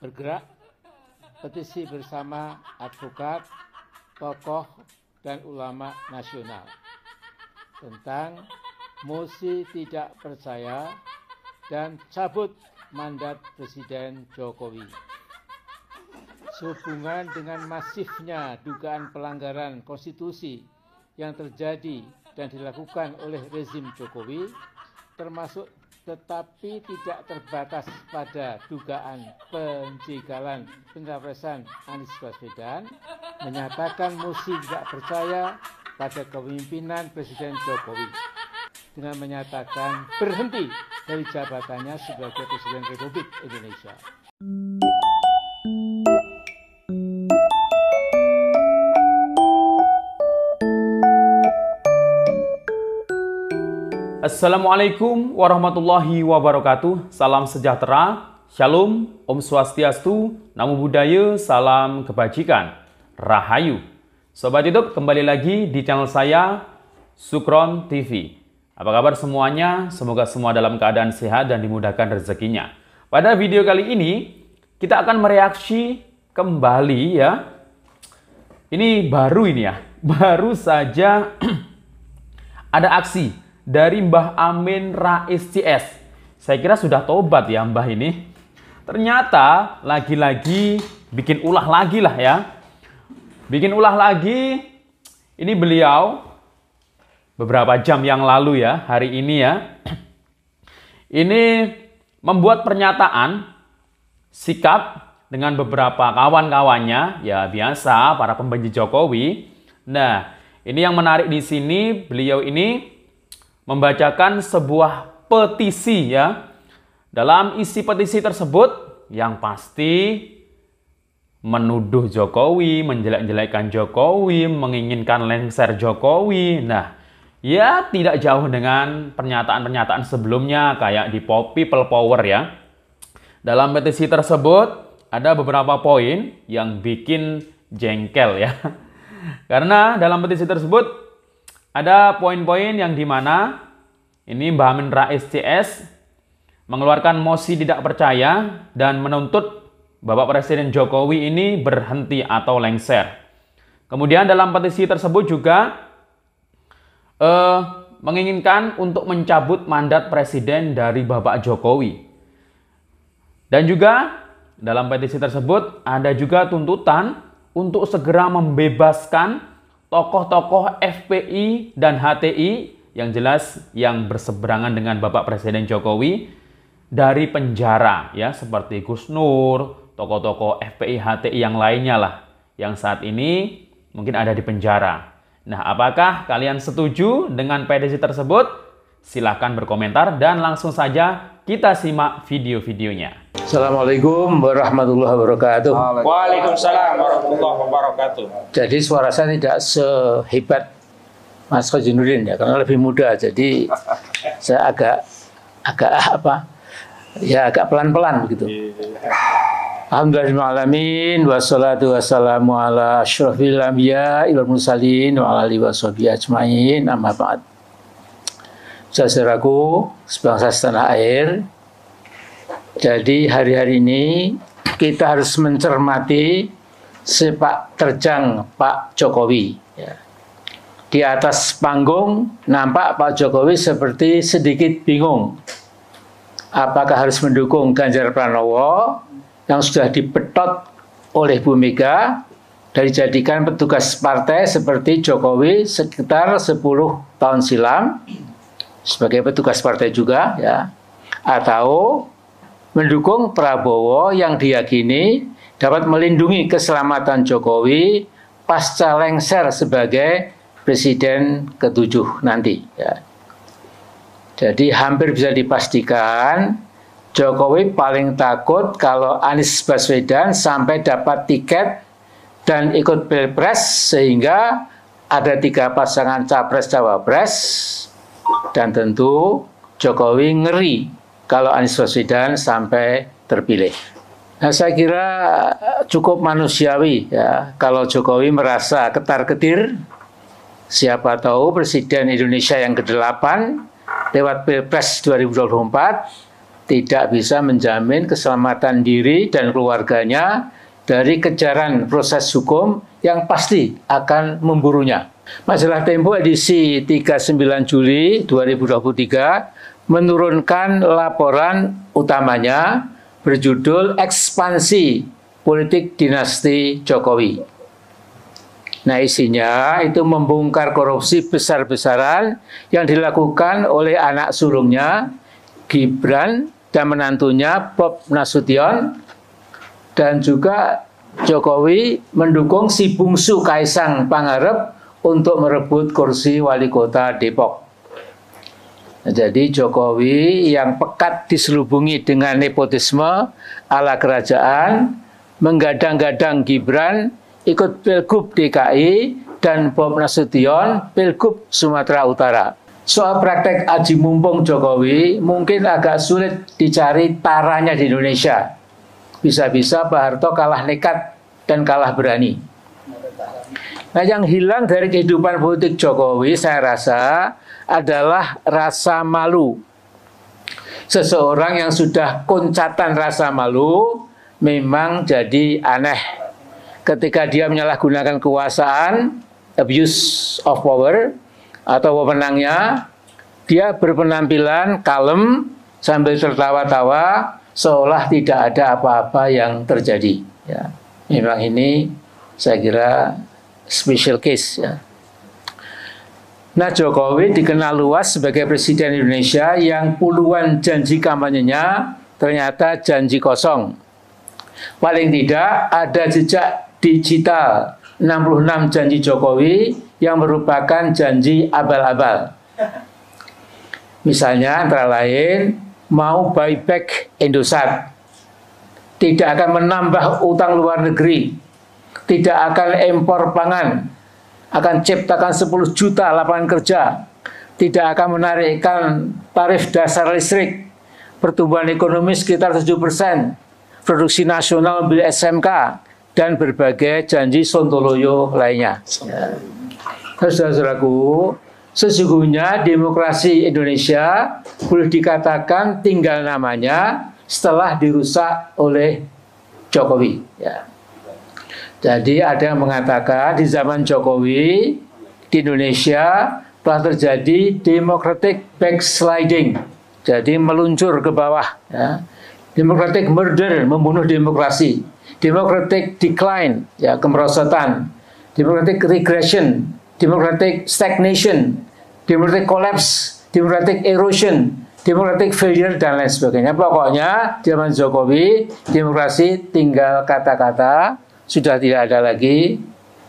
bergerak petisi bersama advokat, tokoh, dan ulama nasional tentang mosi tidak percaya dan cabut mandat Presiden Jokowi. Sehubungan dengan masifnya dugaan pelanggaran konstitusi yang terjadi dan dilakukan oleh rezim Jokowi, termasuk tetapi tidak terbatas pada dugaan penjegalan pencapresan Anies Baswedan, menyatakan mosi tidak percaya pada kepemimpinan Presiden Jokowi dengan menyatakan berhenti dari jabatannya sebagai Presiden Republik Indonesia. Assalamualaikum warahmatullahi wabarakatuh. Salam sejahtera, Shalom, Om Swastiastu, Namo Buddhaya, salam kebajikan, Rahayu. Sobat YouTube, kembali lagi di channel saya, Sukron TV. Apa kabar semuanya? Semoga semua dalam keadaan sehat dan dimudahkan rezekinya. Pada video kali ini, kita akan mereaksi kembali ya. Ini baru ini ya, baru saja ada aksi dari Mbah Amienrais CS. Saya kira sudah tobat ya Mbah ini. Ternyata lagi-lagi bikin ulah lagi lah ya. Bikin ulah lagi. Ini beliau beberapa jam yang lalu ya, hari ini ya. Ini membuat pernyataan sikap dengan beberapa kawan-kawannya, ya biasa para pembenci Jokowi. Nah, ini yang menarik di sini, beliau ini membacakan sebuah petisi ya. Dalam isi petisi tersebut yang pasti menuduh Jokowi, menjelek-jelekkan Jokowi, menginginkan lengser Jokowi. Nah, ya tidak jauh dengan pernyataan-pernyataan sebelumnya kayak di People Power ya. Dalam petisi tersebut ada beberapa poin yang bikin jengkel ya. Karena dalam petisi tersebut ada poin-poin yang dimana ini Mbah Amienrais CS mengeluarkan mosi tidak percaya dan menuntut Bapak Presiden Jokowi ini berhenti atau lengser. Kemudian dalam petisi tersebut juga menginginkan untuk mencabut mandat Presiden dari Bapak Jokowi. Dan juga dalam petisi tersebut ada juga tuntutan untuk segera membebaskan tokoh-tokoh FPI dan HTI yang jelas yang berseberangan dengan Bapak Presiden Jokowi dari penjara ya, seperti Gus Nur, tokoh-tokoh FPI HTI yang lainnya lah yang saat ini mungkin ada di penjara. Nah, apakah kalian setuju dengan petisi tersebut? Silahkan berkomentar dan langsung saja kita simak video-videonya. Assalamualaikum warahmatullahi wabarakatuh. Waalaikumsalam warahmatullahi wabarakatuh. Jadi suara saya tidak sehebat Mas Khojinudin ya, karena lebih muda. Jadi saya agak pelan-pelan begitu. Alhamdulillahirrahmanirrahim. Wassalatu wassalamu ala asyrafil anbiya wal mursalin wa ala alihi washabihi ajmain. Amma ba'd. Saudaraku sebangsa setanah air, jadi hari-hari ini kita harus mencermati sepak terjang Pak Jokowi. Ya. Di atas panggung nampak Pak Jokowi seperti sedikit bingung. Apakah harus mendukung Ganjar Pranowo yang sudah dibetot oleh Bu Mega dan dijadikan petugas partai seperti Jokowi sekitar 10 tahun silam sebagai petugas partai juga ya, atau mendukung Prabowo yang diyakini dapat melindungi keselamatan Jokowi pasca lengser sebagai Presiden ke-7 nanti ya. Jadi hampir bisa dipastikan Jokowi paling takut kalau Anies Baswedan sampai dapat tiket dan ikut pilpres sehingga ada 3 pasangan capres-cawapres, dan tentu Jokowi ngeri kalau Anies Baswedan sampai terpilih. Nah, saya kira cukup manusiawi ya kalau Jokowi merasa ketar-ketir. Siapa tahu Presiden Indonesia yang ke-8 lewat Pilpres 2024 tidak bisa menjamin keselamatan diri dan keluarganya dari kejaran proses hukum yang pasti akan memburunya. Majalah Tempo edisi 39 Juli 2023 menurunkan laporan utamanya berjudul Ekspansi Politik Dinasti Jokowi. Nah, isinya itu membongkar korupsi besar-besaran yang dilakukan oleh anak sulungnya, Gibran, dan menantunya Bob Nasution, dan juga Jokowi mendukung si bungsu Kaisang Pangarep untuk merebut kursi wali kota Depok. Nah, jadi Jokowi yang pekat diselubungi dengan nepotisme ala kerajaan, menggadang-gadang Gibran ikut Pilgub DKI dan Bob Nasution Pilgub Sumatera Utara. Soal praktek aji mumpung Jokowi mungkin agak sulit dicari taranya di Indonesia. Bisa-bisa Pak Harto kalah nekat dan kalah berani. Nah, yang hilang dari kehidupan politik Jokowi saya rasa adalah rasa malu. Seseorang yang sudah koncatan rasa malu memang jadi aneh ketika dia menyalahgunakan kekuasaan, abuse of power, atau wewenangnya, dia berpenampilan kalem sambil tertawa-tawa seolah tidak ada apa-apa yang terjadi. Ya, memang ini saya kira special case. Ya. Nah, Jokowi dikenal luas sebagai presiden Indonesia yang puluhan janji kampanyenya ternyata janji kosong. Paling tidak ada jejak digital 66 janji Jokowi yang merupakan janji abal-abal. Misalnya antara lain mau buyback Indosat, tidak akan menambah utang luar negeri, tidak akan impor pangan, akan ciptakan 10 juta lapangan kerja, tidak akan menarikkan tarif dasar listrik, pertumbuhan ekonomi sekitar 7%, produksi nasional mobil SMK, dan berbagai janji sontoloyo lainnya. Ya. Saudara-saudaraku, sesungguhnya demokrasi Indonesia boleh dikatakan tinggal namanya setelah dirusak oleh Jokowi. Ya. Jadi ada yang mengatakan di zaman Jokowi di Indonesia telah terjadi democratic backsliding, jadi meluncur ke bawah. Ya. Democratic murder, membunuh demokrasi. Democratic decline, ya, kemerosotan. Democratic regression, democratic stagnation, democratic collapse, democratic erosion, democratic failure, dan lain sebagainya. Pokoknya zaman Jokowi demokrasi tinggal kata-kata, sudah tidak ada lagi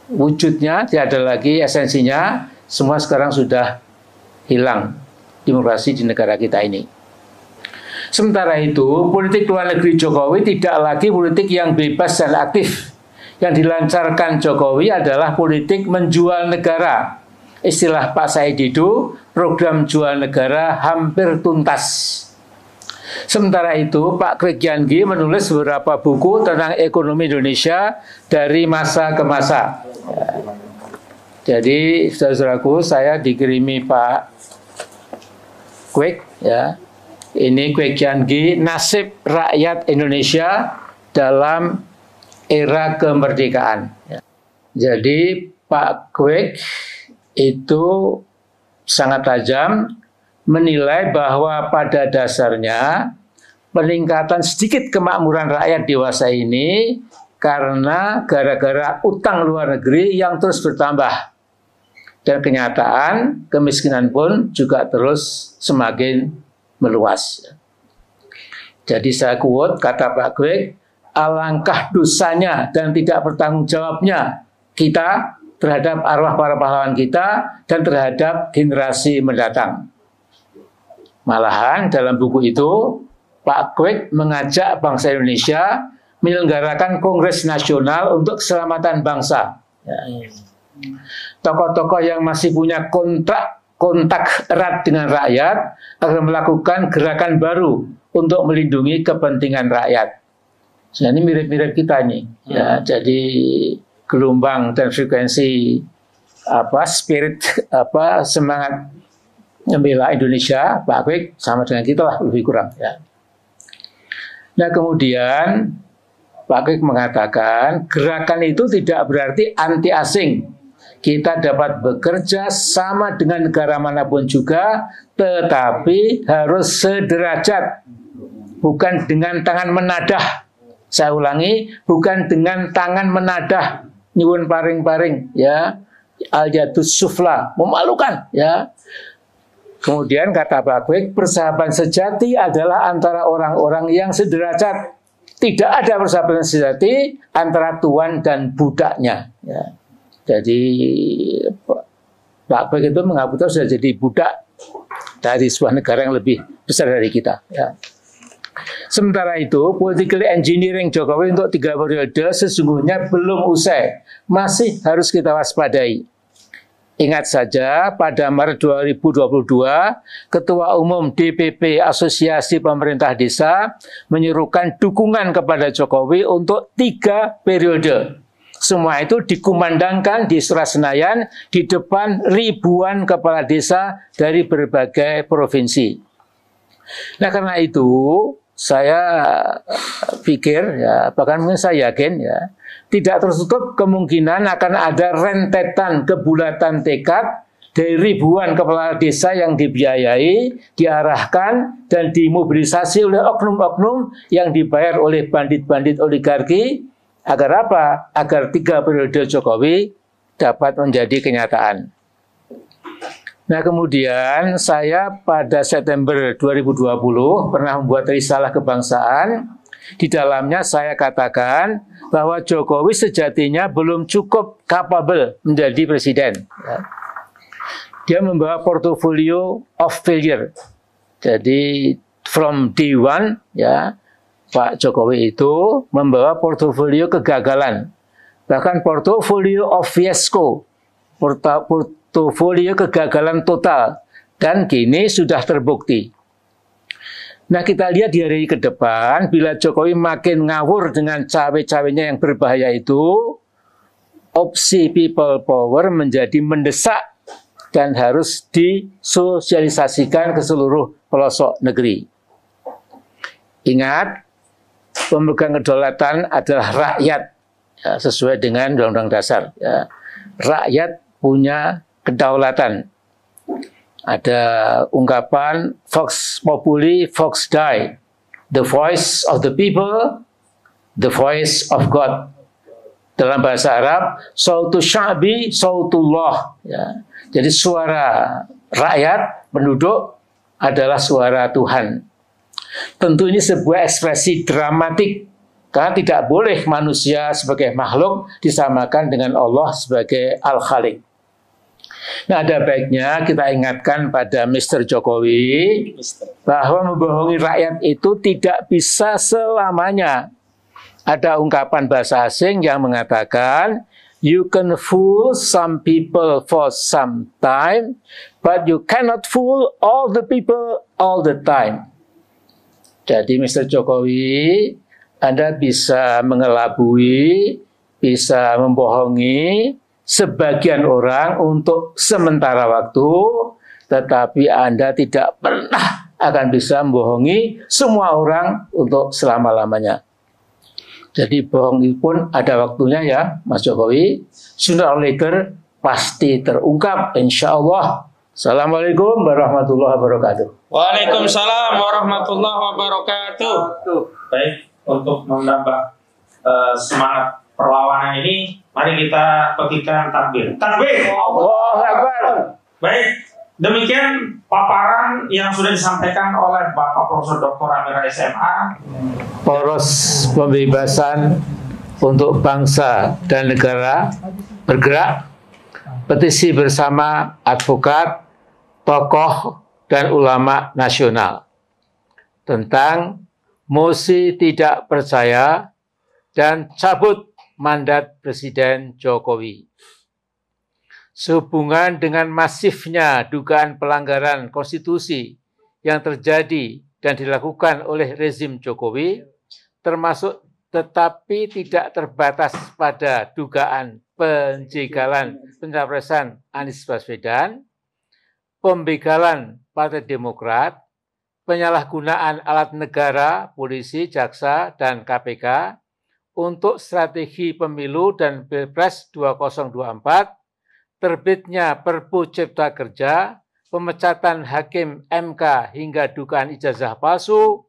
wujudnya, tidak ada lagi esensinya, semua sekarang sudah hilang demokrasi di negara kita ini. Sementara itu, politik luar negeri Jokowi tidak lagi politik yang bebas dan aktif. Yang dilancarkan Jokowi adalah politik menjual negara. Istilah Pak Said itu, program jual negara hampir tuntas. Sementara itu, Pak Krigiangi menulis beberapa buku tentang ekonomi Indonesia dari masa ke masa. Ya. Jadi, saudara-saudaraku, saya dikirimi Pak Kwek, ya. Ini Krigiangi, nasib rakyat Indonesia dalam era kemerdekaan. Ya. Jadi, Pak Kwek itu sangat tajam menilai bahwa pada dasarnya peningkatan sedikit kemakmuran rakyat dewasa ini karena gara-gara utang luar negeri yang terus bertambah. Dan kenyataan kemiskinan pun juga terus semakin meluas. Jadi saya quote kata Pak Kwek, alangkah dosanya dan tidak bertanggung jawabnya kita terhadap arwah para pahlawan kita dan terhadap generasi mendatang. Malahan dalam buku itu, Pak Kwek mengajak bangsa Indonesia menyelenggarakan Kongres Nasional untuk Keselamatan Bangsa. Tokoh-tokoh yang masih punya kontak erat dengan rakyat akan melakukan gerakan baru untuk melindungi kepentingan rakyat. Nah, ini mirip-mirip kita nih. Ya, jadi gelombang dan frekuensi spirit semangat membela Indonesia, Pak Kwek sama dengan kita lah lebih kurang. Ya. Nah kemudian Pak Kwik mengatakan gerakan itu tidak berarti anti asing. Kita dapat bekerja sama dengan negara manapun juga, tetapi harus sederajat, bukan dengan tangan menadah. Saya ulangi, bukan dengan tangan menadah, nyuwun paring-paring, ya, al-yadus sufla, memalukan, ya. Kemudian kata Pak Kwik, persahabatan sejati adalah antara orang-orang yang sederajat. Tidak ada persahabatan sejati antara tuan dan budaknya, ya. Jadi Pak Kwik itu mengaku sudah jadi budak dari sebuah negara yang lebih besar dari kita, ya. Sementara itu, political engineering Jokowi untuk 3 periode sesungguhnya belum usai, masih harus kita waspadai. Ingat saja, pada Maret 2022, Ketua Umum DPP Asosiasi Pemerintah Desa menyerukan dukungan kepada Jokowi untuk 3 periode. Semua itu dikumandangkan di Istora Senayan di depan ribuan kepala desa dari berbagai provinsi. Nah, karena itu saya pikir, ya, bahkan mungkin saya yakin, ya, tidak tertutup kemungkinan akan ada rentetan kebulatan tekad dari ribuan kepala desa yang dibiayai, diarahkan, dan dimobilisasi oleh oknum-oknum yang dibayar oleh bandit-bandit oligarki. Agar apa? Agar 3 periode Jokowi dapat menjadi kenyataan. Nah kemudian saya pada September 2020 pernah membuat risalah kebangsaan. Di dalamnya saya katakan bahwa Jokowi sejatinya belum cukup capable menjadi presiden. Dia membawa portfolio of failure. Jadi from day one, ya, Pak Jokowi itu membawa portofolio kegagalan. Bahkan portfolio of fiasco. Portofolio kegagalan total, dan kini sudah terbukti. Nah kita lihat di hari ke depan, bila Jokowi makin ngawur dengan cawe-cawenya yang berbahaya itu, opsi people power menjadi mendesak dan harus disosialisasikan ke seluruh pelosok negeri. Ingat, pemegang kedaulatan adalah rakyat, ya, sesuai dengan Undang-Undang Dasar. Ya. Rakyat punya kedaulatan. Ada ungkapan Vox Populi, Vox Dei. The voice of the people, the voice of God. Dalam bahasa Arab, sautu sya'bi, sautullah. Ya. Jadi suara rakyat, penduduk adalah suara Tuhan. Tentu ini sebuah ekspresi dramatik, karena tidak boleh manusia sebagai makhluk disamakan dengan Allah sebagai Al-Khaliq. Nah, ada baiknya kita ingatkan pada Mr. Jokowi bahwa membohongi rakyat itu tidak bisa selamanya. Ada ungkapan bahasa asing yang mengatakan, you can fool some people for some time, but you cannot fool all the people all the time. Jadi Mr. Jokowi, Anda bisa mengelabui, bisa membohongi sebagian orang untuk sementara waktu, tetapi Anda tidak pernah akan bisa membohongi semua orang untuk selama-lamanya. Jadi bohong itu pun ada waktunya, ya Mas Jokowi. Sooner or later pasti terungkap, insya Allah. Assalamualaikum warahmatullahi wabarakatuh. Waalaikumsalam warahmatullahi wabarakatuh. Baik, untuk menambah semangat perlawanan ini, mari kita petikan takbir. Takbir! Allahu Akbar. Baik, demikian paparan yang sudah disampaikan oleh Bapak Profesor Dr. Amienrais SMA. Poros pembebasan untuk bangsa dan negara bergerak, petisi bersama advokat, tokoh, dan ulama nasional tentang mosi tidak percaya dan cabut mandat Presiden Jokowi. Sehubungan dengan masifnya dugaan pelanggaran konstitusi yang terjadi dan dilakukan oleh rezim Jokowi, termasuk tetapi tidak terbatas pada dugaan penjegalan pencapresan Anies Baswedan, pembegalan Partai Demokrat, penyalahgunaan alat negara, polisi, jaksa, dan KPK untuk strategi pemilu dan Pilpres 2024, terbitnya Perpu Cipta Kerja, pemecatan hakim MK hingga dugaan ijazah palsu,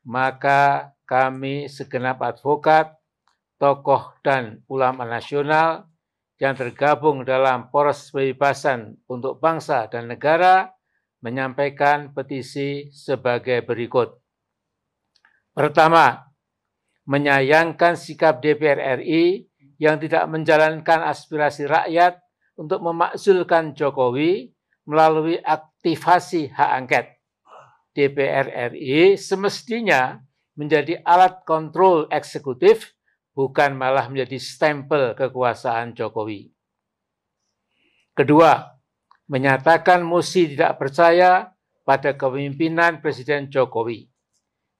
maka kami segenap advokat, tokoh, dan ulama nasional yang tergabung dalam Poros Bebaskan untuk Bangsa dan Negara menyampaikan petisi sebagai berikut. Pertama, menyayangkan sikap DPR RI yang tidak menjalankan aspirasi rakyat untuk memakzulkan Jokowi melalui aktivasi hak angket. DPR RI semestinya menjadi alat kontrol eksekutif, bukan malah menjadi stempel kekuasaan Jokowi. Kedua, menyatakan mosi tidak percaya pada kepemimpinan Presiden Jokowi.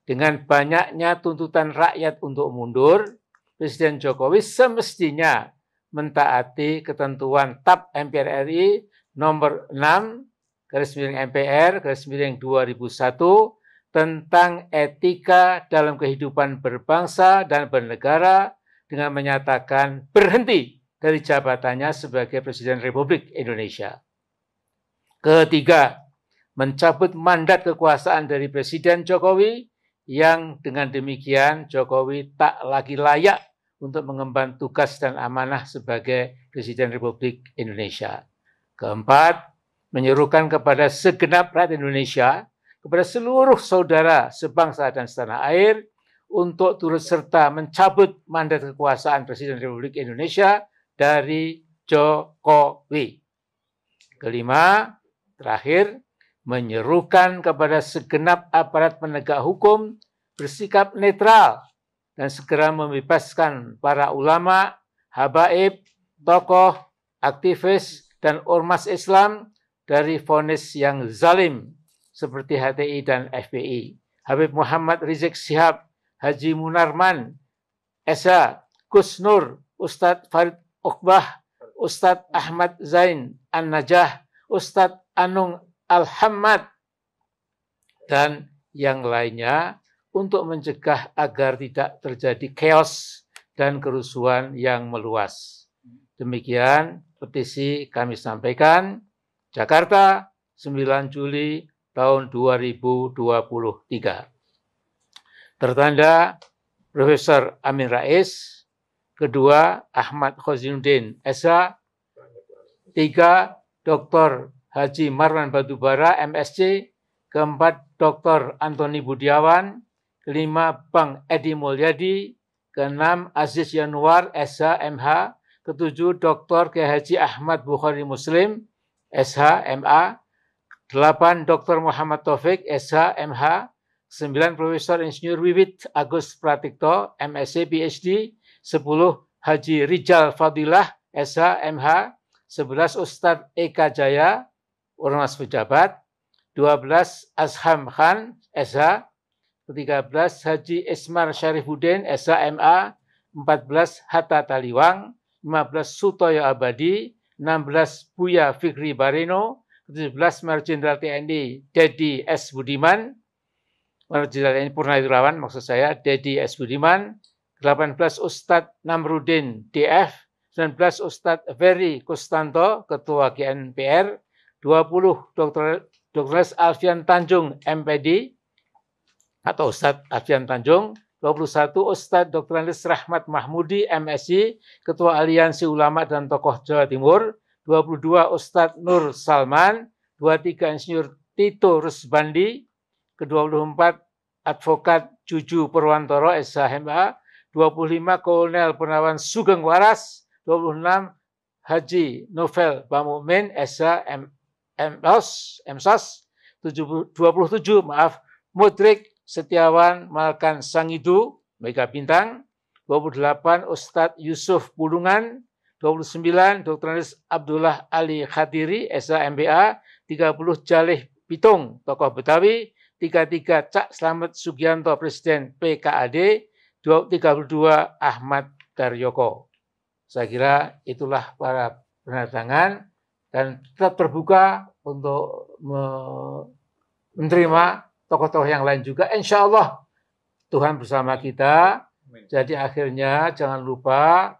Dengan banyaknya tuntutan rakyat untuk mundur, Presiden Jokowi semestinya mentaati ketentuan TAP MPR RI nomor 6/MPR/2001 tentang etika dalam kehidupan berbangsa dan bernegara dengan menyatakan berhenti dari jabatannya sebagai Presiden Republik Indonesia. Ketiga, mencabut mandat kekuasaan dari Presiden Jokowi yang dengan demikian Jokowi tak lagi layak untuk mengemban tugas dan amanah sebagai Presiden Republik Indonesia. Keempat, menyerukan kepada segenap rakyat Indonesia, kepada seluruh saudara sebangsa dan setanah air untuk turut serta mencabut mandat kekuasaan Presiden Republik Indonesia dari Jokowi. Kelima, terakhir, menyerukan kepada segenap aparat penegak hukum bersikap netral dan segera membebaskan para ulama, habaib, tokoh, aktivis, dan ormas Islam dari vonis yang zalim seperti HTI dan FPI, Habib Muhammad Rizik Syihab, Haji Munarman, Esa, Gus Nur, Ustadz Farid Uqbah, Ustadz Ahmad Zain An-Najah, Ustadz Anung Al-Hammad, dan yang lainnya untuk mencegah agar tidak terjadi chaos dan kerusuhan yang meluas. Demikian petisi kami sampaikan. Jakarta, 9 Juli tahun 2023. Tertanda Profesor Amienrais, kedua Ahmad Khozinuddin SH, tiga Dr. Haji Marwan Batubara MSc, keempat Dr. Antoni Budiawan, kelima Bang Edi Mulyadi, keenam Aziz Yanuar SH MH, ketujuh Dr. Kiai Haji Ahmad Bukhari Muslim SH MA, 8 Dr. Muhammad Taufik SH MH, 9 Profesor Insinyur Wiwit Agus Pratikto MSc PhD, 10 Haji Rijal Fadilah SH MH, 11 Ustadz Eka Jaya Ormas Pejabat, 12 Asham Khan SH, 13 Haji Ismar Syarifuddin SH MA, 14 Hatta Taliwang, 15 Sutoyo Abadi, 16 Buya Fikri Bareno, 17 Mayor Jenderal TNI Dedi S. Budiman, Mayor Jenderal TNI Purnawirawan maksud saya, Dedi S. Budiman, 18 Ustadz Namruddin DF, 19 Ustadz Ferry Kustanto, Ketua GNPR, 20 Dr. Alfian Tanjung MPD, atau Ustadz Alfian Tanjung, 21 Ustadz Dr. Rahmat Mahmudi MSc, Ketua Aliansi Ulama dan Tokoh Jawa Timur, 22 Ustadz Nur Salman, 23 Insinyur Tito Rusbandi, ke-24 Advokat Juju Purwantoro SHMA, 25 Kolonel Purnawan Sugeng Waras, 26 Haji Novel Bamukmin SHMSOS, 27 Mudrik Setiawan Malkan Sangidu, Mega Bintang, 28 Ustadz Yusuf Pulungan, 29 Dr. Abdullah Ali Khadiri, SHMBA, 30 Jalih Pitung, tokoh Betawi, 33 Cak Slamet Sugianto, Presiden PKAD, 32 Ahmad Daryoko. Saya kira itulah para penerangan dan tetap terbuka untuk menerima tokoh-tokoh yang lain juga. Insya Allah Tuhan bersama kita. Jadi akhirnya jangan lupa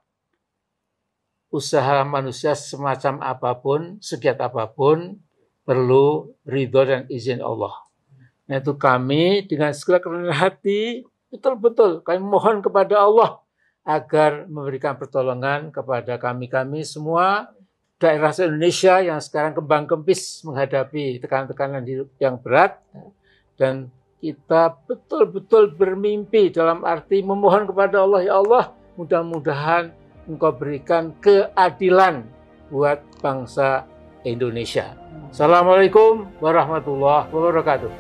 usaha manusia semacam apapun, segiat apapun, perlu ridho dan izin Allah. Nah, itu kami dengan segala kerendahan hati, betul-betul kami mohon kepada Allah agar memberikan pertolongan kepada kami semua daerah Indonesia yang sekarang kembang kempis menghadapi tekanan-tekanan hidup yang berat, dan kita betul-betul bermimpi dalam arti memohon kepada Allah, ya Allah, mudah-mudahan Engkau berikan keadilan buat bangsa Indonesia. Assalamualaikum warahmatullahi wabarakatuh.